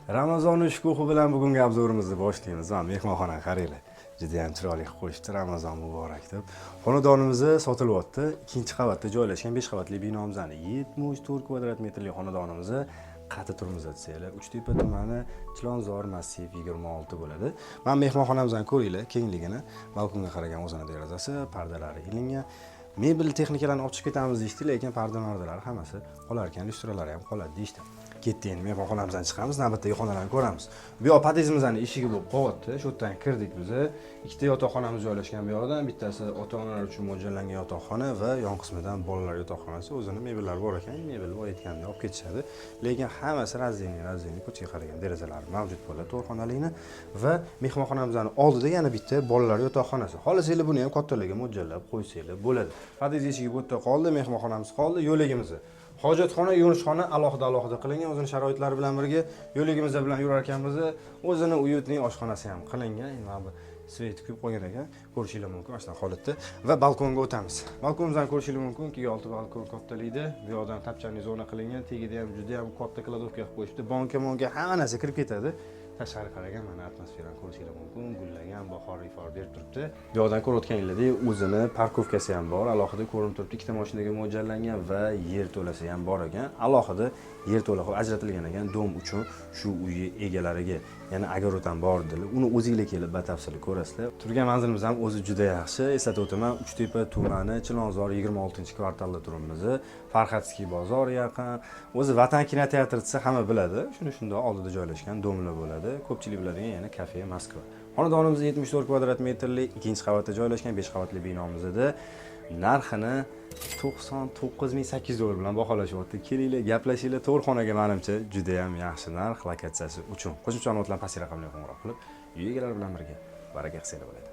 Ramazon shukuhi bilan bugungi obzorimizni boshlaymiz. Va mehmonxonani qaranglar. Juda ham chiroyli qilib qo'yishdi. Ramazon muborak deb. Xonadonimiz sotilyapti. Ikkinchi qavatda joylashgan 5 qavatli binomizning 74 kvadrat metrli xonadonimiz qati turimiz desanglar, Uchtepa tumani, Chilonzor massiv 26 bo'ladi. Men mehmonxonamizni ko'ringlar, kengligini, balkonga qaragan o'zini derazasi, pardalari ilingan. Mebel texnikalarni olib chiqib ketamiz deyishdi, lekin parda-mardalar hammasi qolar ekan, lyustralari ham qoladi deyishdi. Ketdi endi mehmonxonamizdan chiqamiz, navbatdagi xonalarni ko'ramiz. Bu yoq pod'ezdimizning eshigi bo'lib qolyapti. Shu yerdan kirdik biz. Ikkita yotoqxonamiz joylashgan bu yoqdan, bittasi ota-onalar uchun mo'ljallangan yotoqxona va yon qismidan bolalar yotoqxonasi. O'zini mebellari bor ekan, mebel aytganda olib ketishadi. Lekin hammasi razini ko'chaga qaragan derazalari mavjud bo'ladi, to'rxonalikni va mehmonxonamizning oldida yana bitta bolalar yotoqxonasi. Xohlasanglar buni ham kattalarga mo'ljallab qo'ysanglar bo'ladi. Pod'ezd eshigi bu yerda qoldi, mehmonxonamiz qoldi, yo'ligimiz. Hojatxona, yuvinish-xona alohida qilingan, o'zining sharoitlari bilan birga yo'ligimiz bilan yurar ekanmiz. O'zini uyutning oshxonasi ham qilingan. Mana bu svet kuyib qolgan ekan. Ko'rishingiz mumkin mana shunaqa holatda. Va balkonga o'tamiz. Balkonimizdan ko'rishingiz mumkin, 2-6 balkon kattalikda. Bu yoqdan tapchani zona qilingan, tagida ham juda ham katta kladovka qilib qo'yishdi. Banka hamma narsa kirib ketadi. Tashqari qaragan mana atmosferani ko'rishingiz mumkin, gullagan, bahor ifor berib turibdi. Bu yoqdan ko'rayotganingizdek, o'zini parkovkasi ham bor, alohida ko'rinib turibdi. Ikkita mashinaga mo'ljallangan va yer to'lasi ham bor ekan. Alohida yer to'la qilib ajratilgan ekan dom uchun shu uyi egalariga. Ya'ni agar o'tan bor dedilar, uni o'zingizlar kelib batafsil ko'rasizlar. Turgan manzilimiz ham o'zi juda yaxshi. Eslatib o'taman, Uchtepa tumani, Chilonzor 26-kvartalda turibmiz. Farxatskiy bozor yaqin. O'zi Vatan kinoteatri desa hamma biladi. Shunda oldida joylashgan domlar bo'ladi. Ko'pchilik biladigan yana kafe Moskva. Xonadonimiz 74 kvadrat metrli, ikkinchi qavatda joylashgan 5 qavatli binomizda narxini 99.800 dollar bilan baholashyapti. Kelinglar, gaplashinglar. To'rxonaga menimcha juda ham yaxshi narx lokatsiyasi uchun. Qo'shimcha ma'lumotlarni pastki raqamga qo'ng'iroq qilib, uy egalari bilan birga baraka qilsanglar bo'ladi.